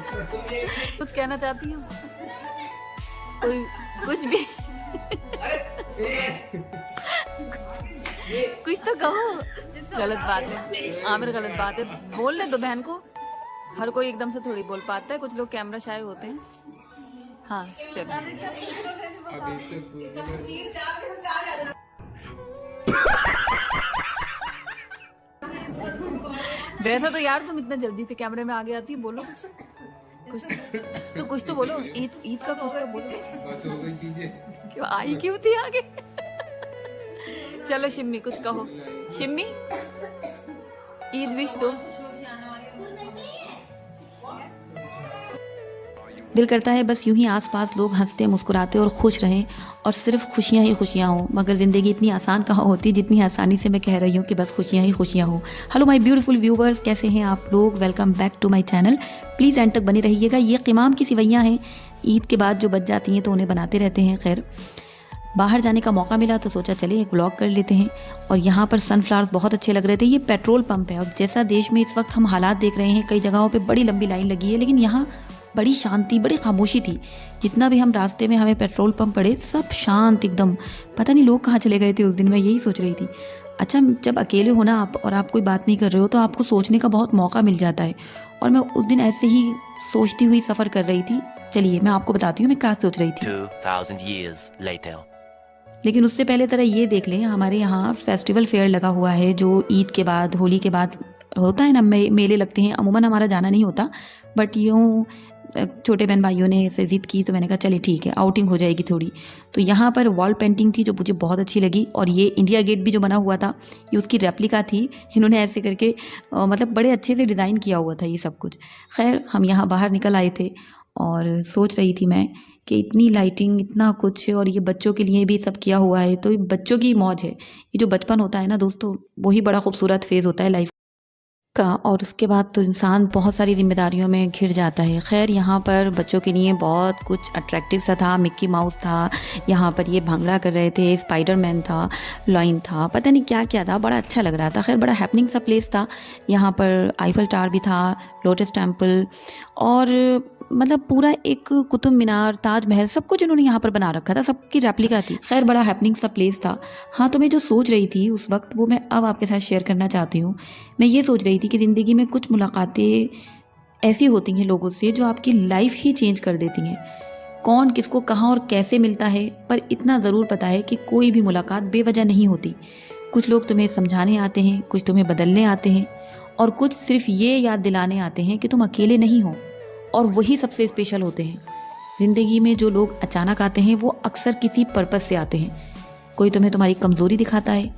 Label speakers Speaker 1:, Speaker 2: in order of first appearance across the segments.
Speaker 1: कुछ कहना चाहती हूँ? कोई कुछ भी कुछ तो कहो। गलत बात है आमिर, गलत बात है। बोलने दो बहन को। हर कोई एकदम से थोड़ी बोल पाता है, कुछ लोग कैमरा शाय होते हैं। हाँ चलो। वैसा तो यार तुम इतना जल्दी से कैमरे में आगे आती है, बोलो कुछ तो कुछ तो बोलो। ईद का कुछ तो बोलो। क्यों आई क्यों थी आगे? चलो शिम्मी कुछ कहो। शिम्मी ईद विश दो। दिल करता है बस यूं ही आसपास लोग हंसते मुस्कुराते और खुश रहें और सिर्फ खुशियां ही खुशियां हों, मगर ज़िंदगी इतनी आसान कहाँ होती जितनी आसानी से मैं कह रही हूँ कि बस खुशियां ही खुशियां हों। हेलो माय ब्यूटीफुल व्यूवर्स, कैसे हैं आप लोग? Welcome back to my channel. Please end तक बने रहिएगा। ये क़िमाम की सिवैयाँ हैं, ईद के बाद जो बच जाती हैं तो उन्हें बनाते रहते हैं। खैर बाहर जाने का मौका मिला तो सोचा चले एक व्लॉग कर लेते हैं। और यहाँ पर सनफ्लावर्स बहुत अच्छे लग रहे थे। ये पेट्रोल पंप है और जैसा देश में इस वक्त हम हालात देख रहे हैं, कई जगहों पे बड़ी लंबी लाइन लगी है, लेकिन यहाँ बड़ी शांति, बड़ी खामोशी थी। जितना भी हम रास्ते में हमें पेट्रोल पंप पड़े, सब शांत एकदम। पता नहीं लोग कहाँ चले गए थे उस दिन, मैं यही सोच रही थी। अच्छा, जब अकेले हो ना आप और आप कोई बात नहीं कर रहे हो तो आपको सोचने का बहुत मौका मिल जाता है। और मैं उस दिन ऐसे ही सोचती हुई सफ़र कर रही थी। चलिए मैं आपको बताती हूँ मैं क्या सोच रही थी।
Speaker 2: 2000 years later.
Speaker 1: लेकिन उससे पहले तरह ये देख लें, हमारे यहाँ फेस्टिवल फेयर लगा हुआ है जो ईद के बाद, होली के बाद होता है ना, मेले लगते हैं। अमूमन हमारा जाना नहीं होता, बट यूँ छोटे बहन भाइयों ने ऐसे ज़िद की तो मैंने कहा चले ठीक है, आउटिंग हो जाएगी थोड़ी। तो यहाँ पर वॉल पेंटिंग थी जो मुझे बहुत अच्छी लगी, और ये इंडिया गेट भी जो बना हुआ था ये उसकी रेप्लिका थी। इन्होंने ऐसे करके मतलब बड़े अच्छे से डिज़ाइन किया हुआ था ये सब कुछ। खैर हम यहाँ बाहर निकल आए थे और सोच रही थी मैं कि इतनी लाइटिंग, इतना कुछ, और ये बच्चों के लिए भी सब किया हुआ है, तो ये बच्चों की मौज है। ये जो बचपन होता है ना दोस्तों, वही बड़ा खूबसूरत फेज़ होता है लाइफ का, और उसके बाद तो इंसान बहुत सारी जिम्मेदारियों में घिर जाता है। खैर यहाँ पर बच्चों के लिए बहुत कुछ अट्रैक्टिव सा था। मिक्की माउस था, यहाँ पर ये भांगड़ा कर रहे थे, स्पाइडरमैन था, लॉइन था, पता नहीं क्या क्या था, बड़ा अच्छा लग रहा था। खैर बड़ा हैपनिंग सा प्लेस था। यहाँ पर आईफल टावर भी था, लोटस टेम्पल, और मतलब पूरा एक कुतुब मीनार, ताजमहल, सब कुछ इन्होंने यहाँ पर बना रखा था, सबकी रेप्लिका थी। खैर बड़ा हैपनिंग सा प्लेस था। हाँ, तो मैं जो सोच रही थी उस वक्त, वो मैं अब आपके साथ शेयर करना चाहती हूँ। मैं ये सोच रही थी कि ज़िंदगी में कुछ मुलाकातें ऐसी होती हैं लोगों से जो आपकी लाइफ ही चेंज कर देती हैं। कौन किसको कहाँ और कैसे मिलता है, पर इतना ज़रूर पता है कि कोई भी मुलाकात बेवजह नहीं होती। कुछ लोग तुम्हें समझाने आते हैं, कुछ तुम्हें बदलने आते हैं, और कुछ सिर्फ ये याद दिलाने आते हैं कि तुम अकेले नहीं हो, और वही सबसे स्पेशल होते हैं। ज़िंदगी में जो लोग अचानक आते हैं वो अक्सर किसी पर्पस से आते हैं। कोई तुम्हें तुम्हारी कमज़ोरी दिखाता है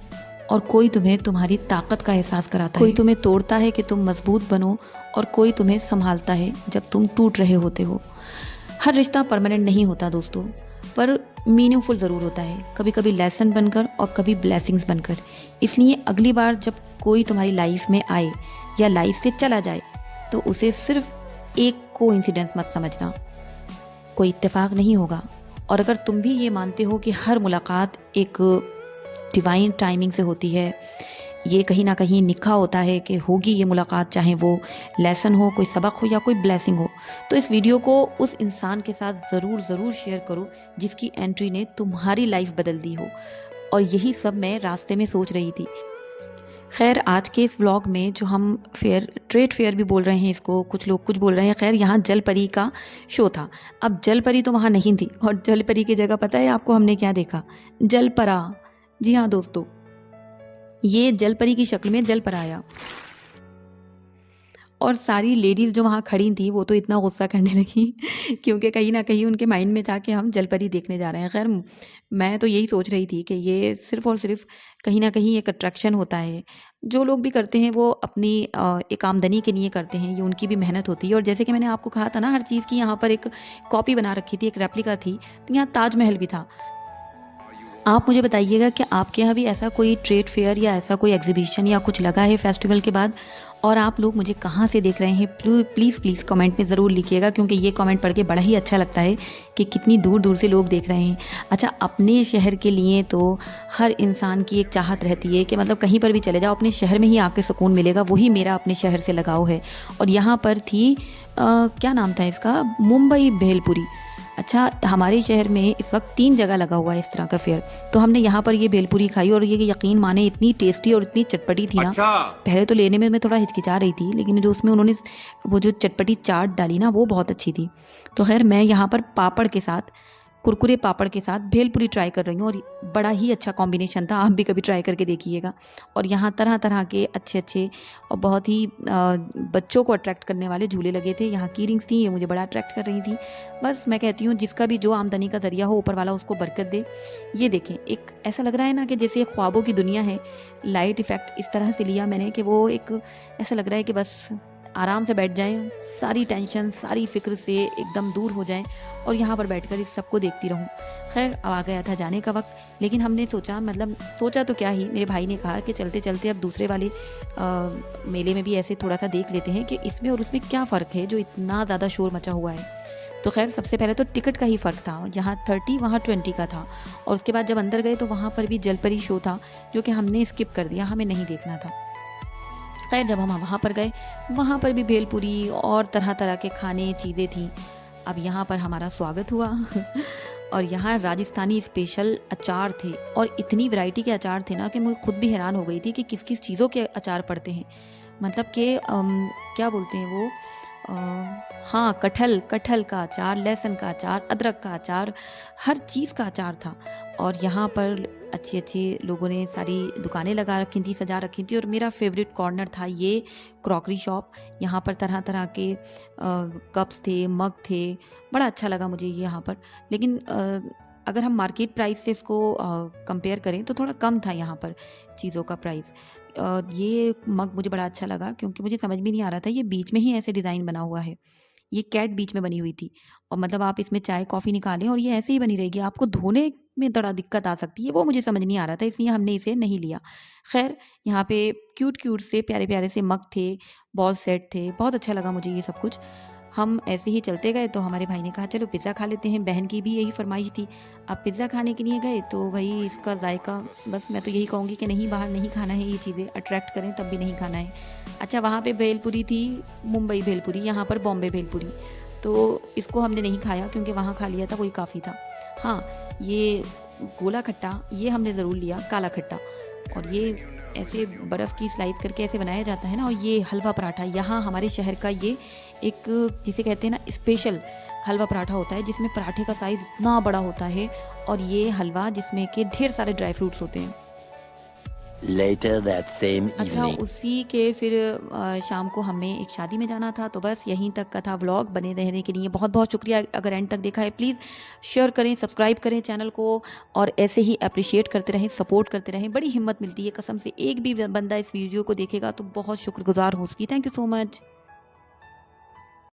Speaker 1: और कोई तुम्हें तुम्हारी ताकत का एहसास कराता है। कोई तुम्हें तोड़ता है कि तुम मजबूत बनो, और कोई तुम्हें संभालता है जब तुम टूट रहे होते हो। हर रिश्ता परमानेंट नहीं होता दोस्तों, पर मीनिंगफुल ज़रूर होता है, कभी कभी लेसन बनकर और कभी ब्लेसिंग्स बनकर। इसलिए अगली बार जब कोई तुम्हारी लाइफ में आए या लाइफ से चला जाए तो उसे सिर्फ एक कोइंसिडेंस मत समझना, कोई इत्तेफाक नहीं होगा। और अगर तुम भी ये मानते हो कि हर मुलाकात एक डिवाइन टाइमिंग से होती है, ये कहीं ना कहीं लिखा होता है कि होगी ये मुलाकात, चाहे वो लेसन हो, कोई सबक हो या कोई ब्लेसिंग हो, तो इस वीडियो को उस इंसान के साथ ज़रूर शेयर करो जिसकी एंट्री ने तुम्हारी लाइफ बदल दी हो। और यही सब मैं रास्ते में सोच रही थी। खैर आज के इस व्लॉग में जो हम ट्रेड फेयर भी बोल रहे हैं इसको, कुछ लोग कुछ बोल रहे हैं, खैर यहाँ जलपरी का शो था। अब जलपरी तो वहाँ नहीं थी, और जलपरी की जगह पता है आपको हमने क्या देखा? जलपरा। जी हाँ दोस्तों, ये जलपरी की शक्ल में जलपरा आया, और सारी लेडीज़ जो वहाँ खड़ी थी वो तो इतना गुस्सा करने लगी क्योंकि कहीं ना कहीं उनके माइंड में था कि हम जलपरी देखने जा रहे हैं। खैर मैं तो यही सोच रही थी कि ये सिर्फ़ और सिर्फ कहीं ना कहीं एक अट्रैक्शन होता है। जो लोग भी करते हैं वो अपनी एक आमदनी के लिए करते हैं, ये उनकी भी मेहनत होती है। और जैसे कि मैंने आपको कहा था ना, हर चीज़ की यहाँ पर एक कॉपी बना रखी थी, एक रेप्लिका थी। तो यहाँ ताजमहल भी था। आप मुझे बताइएगा कि आपके यहाँ भी ऐसा कोई ट्रेड फेयर या ऐसा कोई एग्जीबिशन या कुछ लगा है फेस्टिवल के बाद, और आप लोग मुझे कहाँ से देख रहे हैं प्लीज़ कमेंट में ज़रूर लिखिएगा, क्योंकि ये कमेंट पढ़ के बड़ा ही अच्छा लगता है कि कितनी दूर दूर से लोग देख रहे हैं। अच्छा, अपने शहर के लिए तो हर इंसान की एक चाहत रहती है कि मतलब कहीं पर भी चले जाओ अपने शहर में ही आके सुकून मिलेगा, वही मेरा अपने शहर से लगाव है। और यहाँ पर थी क्या नाम था इसका, मुंबई भेलपुरी। अच्छा, हमारे शहर में इस वक्त 3 जगह लगा हुआ है इस तरह का फेयर, तो हमने यहाँ पर ये भेलपुरी खाई और ये यकीन माने इतनी टेस्टी और इतनी चटपटी थी ना।
Speaker 3: अच्छा।
Speaker 1: पहले तो लेने में मैं थोड़ा हिचकिचा रही थी, लेकिन जो उसमें उन्होंने वो जो चटपटी चाट डाली ना वो बहुत अच्छी थी। तो खैर मैं यहाँ पर पापड़ के साथ, कुरकुरे पापड़ के साथ भेलपुरी ट्राई कर रही हूँ और बड़ा ही अच्छा कॉम्बिनेशन था, आप भी कभी ट्राई करके देखिएगा। और यहाँ तरह तरह के अच्छे अच्छे और बहुत ही बच्चों को अट्रैक्ट करने वाले झूले लगे थे। यहाँ की रिंग्स थी, ये मुझे बड़ा अट्रैक्ट कर रही थी। बस मैं कहती हूँ जिसका भी जो आमदनी का ज़रिया हो, ऊपर वाला उसको बरकत दे। ये देखें, एक ऐसा लग रहा है ना कि जैसे ख्वाबों की दुनिया है। लाइट इफ़ेक्ट इस तरह से लिया मैंने कि वो एक ऐसा लग रहा है कि बस आराम से बैठ जाएं, सारी टेंशन सारी फिक्र से एकदम दूर हो जाएं और यहाँ पर बैठकर इस सबको देखती रहूं। खैर अब आ गया था जाने का वक्त, लेकिन हमने सोचा तो क्या ही, मेरे भाई ने कहा कि चलते चलते अब दूसरे वाले मेले में भी ऐसे थोड़ा सा देख लेते हैं कि इसमें और उसमें क्या फ़र्क है जो इतना ज़्यादा शोर मचा हुआ है। तो खैर सबसे पहले तो टिकट का ही फ़र्क था, यहाँ 30 वहाँ 20 का था। और उसके बाद जब अंदर गए तो वहाँ पर भी जलपरी शो था, जो कि हमने स्किप कर दिया, हमें नहीं देखना था। खैर जब हम वहाँ पर गए, वहाँ पर भी भेलपुरी और तरह तरह के खाने चीज़ें थी। अब यहाँ पर हमारा स्वागत हुआ और यहाँ राजस्थानी स्पेशल अचार थे और इतनी वैरायटी के अचार थे ना कि मुझे खुद भी हैरान हो गई थी कि किस किस चीज़ों के अचार पड़ते हैं। मतलब कि क्या बोलते हैं वो, हाँ, कटहल का अचार, लहसुन का अचार, अदरक का अचार, हर चीज़ का अचार था। और यहाँ पर अच्छे अच्छे लोगों ने सारी दुकानें लगा रखी थी, सजा रखी थी। और मेरा फेवरेट कॉर्नर था ये क्रॉकरी शॉप। यहाँ पर तरह तरह के कप्स थे, मग थे, बड़ा अच्छा लगा मुझे ये यहाँ पर। लेकिन अगर हम मार्केट प्राइस से इसको कंपेयर करें तो थोड़ा कम था यहाँ पर चीज़ों का प्राइस। ये मग मुझे बड़ा अच्छा लगा क्योंकि मुझे समझ में नहीं आ रहा था ये बीच में ही ऐसे डिज़ाइन बना हुआ है। ये कैट बीच में बनी हुई थी और मतलब आप इसमें चाय कॉफ़ी निकालें और ये ऐसे ही बनी रहेगी, आपको धोने में थोड़ा दिक्कत आ सकती है, वो मुझे समझ नहीं आ रहा था, इसलिए हमने इसे नहीं लिया। खैर यहाँ पे क्यूट से प्यारे प्यारे से मग थे, बॉल सेट थे, बहुत अच्छा लगा मुझे ये सब कुछ। हम ऐसे ही चलते गए तो हमारे भाई ने कहा चलो पिज़्ज़ा खा लेते हैं, बहन की भी यही फरमाइश थी। अब पिज़्ज़ा खाने के लिए गए तो भाई इसका जायका, बस मैं तो यही कहूँगी कि नहीं, बाहर नहीं खाना है, ये चीज़ें अट्रैक्ट करें तब भी नहीं खाना है। अच्छा, वहाँ पे भेलपुरी थी, मुंबई भेलपुरी, यहाँ पर बॉम्बे भेलपुरी, तो इसको हमने नहीं खाया क्योंकि वहाँ खा लिया था, वही काफ़ी था। हाँ, ये गोला खट्टा ये हमने ज़रूर लिया, काला खट्टा, और ये ऐसे बर्फ़ की स्लाइस करके ऐसे बनाया जाता है ना। और ये हलवा पराठा यहाँ हमारे शहर का ये एक, जिसे कहते हैं ना, स्पेशल हलवा पराठा होता है, जिसमें पराठे का साइज़ इतना बड़ा होता है और ये हलवा जिसमें कि ढेर सारे ड्राई फ्रूट्स होते हैं।
Speaker 2: Later that same
Speaker 1: अच्छा,
Speaker 2: evening.
Speaker 1: उसी के फिर शाम को हमें एक शादी में जाना था। तो बस यहीं तक का था व्लॉग। बने रहने के लिए बहुत बहुत शुक्रिया। अगर एंड तक देखा है प्लीज़ शेयर करें, सब्सक्राइब करें चैनल को और ऐसे ही अप्रिशिएट करते रहें, सपोर्ट करते रहें। बड़ी हिम्मत मिलती है कसम से, एक भी बंदा इस वीडियो को देखेगा तो बहुत शुक्रगुजार हो उसकी। Thank you so much.